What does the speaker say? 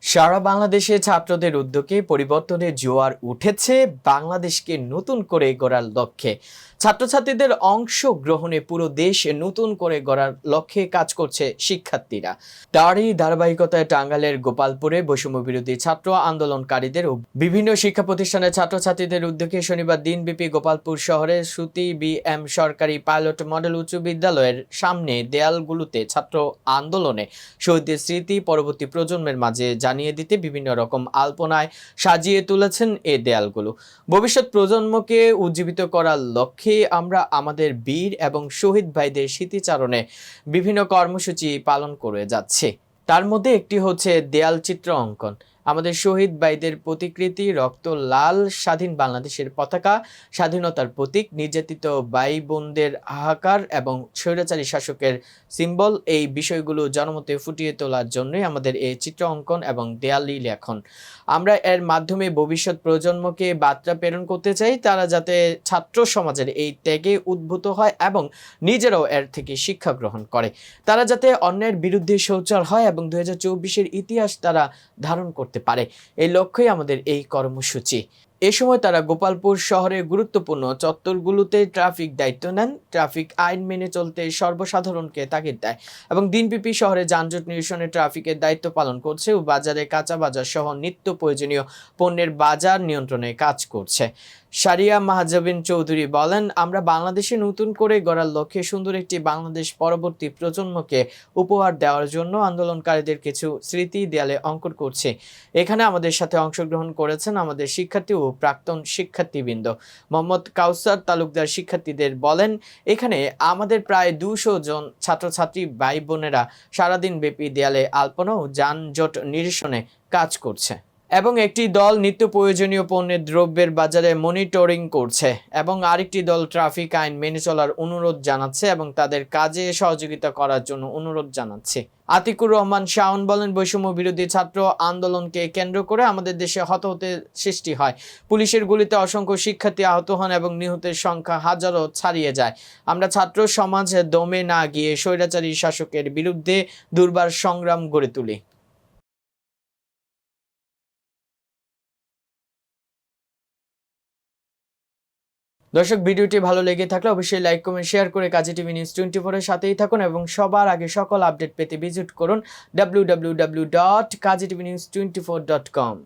সারা বাংলাদেশে ছাত্রদের উদ্যোগে পরিবর্তনের জোয়ার উঠেছে বাংলাদেশকে নতুন করে গড়ার লক্ষ্যে। ছাত্রছাত্রীদের অংশগ্রহণে পুরো দেশ নতুন করে গড়ার লক্ষ্যে কাজ করছে শিক্ষার্থীরা। তারই ধারাবাহিকতায় টাঙ্গাইলের গোপালপুরে বৈষম্য বিরোধী ছাত্র আন্দোলনকারীদের ও বিভিন্ন শিক্ষা প্রতিষ্ঠানের ছাত্রছাত্রীদের উদ্যোগে শনিবার দিনব্যাপী গোপালপুর শহরের শ্রুতি বিএম সরকারি পাইলট মডেল উচ্চ বিদ্যালয়ের সামনে দেয়ালগুলোতে ছাত্র আন্দোলনে শহীদদের স্মৃতি পরবর্তী প্রজন্মের মাঝে জানিয়ে দিতে বিভিন্ন রকম আলপনায় সাজিয়ে তুলেছেন এই দেয়ালগুলো। ভবিষ্যৎ প্রজন্মকে উজ্জীবিত করার লক্ষ্যে আমরা আমাদের বীর এবং শহীদ ভাইদের স্মৃতিচারণে বিভিন্ন কর্মসূচি পালন করে যাচ্ছি। তার মধ্যে একটি হচ্ছে দেয়াল চিত্র অঙ্কন। আমাদের শহীদ ভাইদের প্রতিকৃতি, রক্ত লাল স্বাধীন বাংলাদেশের পতাকা, স্বাধীনতার প্রতীক, নির্যাতিত ভাই বোনদের হাহাকার এবং স্বৈরাচারী শাসকের সিম্বল, এই বিষয়গুলো জনমতে ফুটিয়ে তোলার জন্যই আমাদের এই চিত্র অঙ্কন এবং দেয়ালি লেখন। আমরা এর মাধ্যমে ভবিষ্যৎ প্রজন্মকে বার্তা প্রেরণ করতে চাই, তারা যাতে ছাত্র সমাজের এই ত্যাগে উদ্ভূত হয় এবং নিজেরাও এর থেকে শিক্ষা গ্রহণ করে। তারা যাতে অন্যের বিরুদ্ধে সোচ্চার হয় এবং 2024-এর ইতিহাস তারা ধারণ করতে পারে। এই লক্ষ্যই আমাদের এই কর্মসূচি। এ সময় তারা গোপালপুর শহরের গুরুত্বপূর্ণ চত্বরগুলোতে ট্রাফিক দায়িত্ব নেন, ট্রাফিক আইন মেনে চলতে সর্বসাধারণকে তাগিদ দেয় এবং দিনব্যাপী শহরে যানজট নিরসনে ট্রাফিকের দায়িত্ব পালন করছে ও বাজারে কাঁচা বাজার সহ নিত্য প্রয়োজনীয় পণ্যের বাজার নিয়ন্ত্রণে কাজ করছে। সারিয়া মাহজাবিন চৌধুরী বলেন, আমরা বাংলাদেশে নতুন করে গড়ার লক্ষ্যে সুন্দর একটি বাংলাদেশ পরবর্তী প্রজন্মকে উপহার দেওয়ার জন্য আন্দোলনকারীদের কিছু স্মৃতি দেয়ালে অঙ্কন করছে। এখানে আমাদের সাথে অংশগ্রহণ করেছেন আমাদের শিক্ষার্থী ও প্রাক্তন শিক্ষার্থীবৃন্দ। মোহাম্মদ কাউসার তালুকদার শিক্ষার্থীদের বলেন, এখানে আমাদের প্রায় 200 জন ছাত্রছাত্রী ভাই বোনেরা সারাদিন ব্যাপী দেয়ালে আলপনা ও যানজট নিরসনে কাজ করছে এবং একটি দল নিত্য প্রয়োজনীয় পণ্যের দ্রব্যের বাজারে মনিটরিং করছে এবং আরেকটি দল ট্রাফিক আইন মেনে চলার অনুরোধ জানাচ্ছে এবং তাদের কাজে সহযোগিতা করার জন্য অনুরোধ জানাচ্ছে। আতিকুর রহমান শাওন বলেন, বৈষম্য বিরোধী ছাত্র আন্দোলনকে কেন্দ্র করে আমাদের দেশে হতাহতের সৃষ্টি হয়। পুলিশের গুলিতে অসংখ্য শিক্ষার্থী আহত হন এবং নিহতের সংখ্যা হাজারো ছাড়িয়ে যায়। আমরা ছাত্র সমাজ দমে না গিয়ে স্বৈরাচারী শাসকের বিরুদ্ধে দুর্বার সংগ্রাম গড়ে তুলি। দর্শক, ভিডিওটি ভালো লেগে থাকলে অবশ্যই লাইক, কমেন্ট, শেয়ার করে কাজী টিভি নিউজ 24 এর সাথেই থাকুন এবং সবার আগে সকল আপডেট পেতে ভিজিট করুন www.kajtvnews24.com।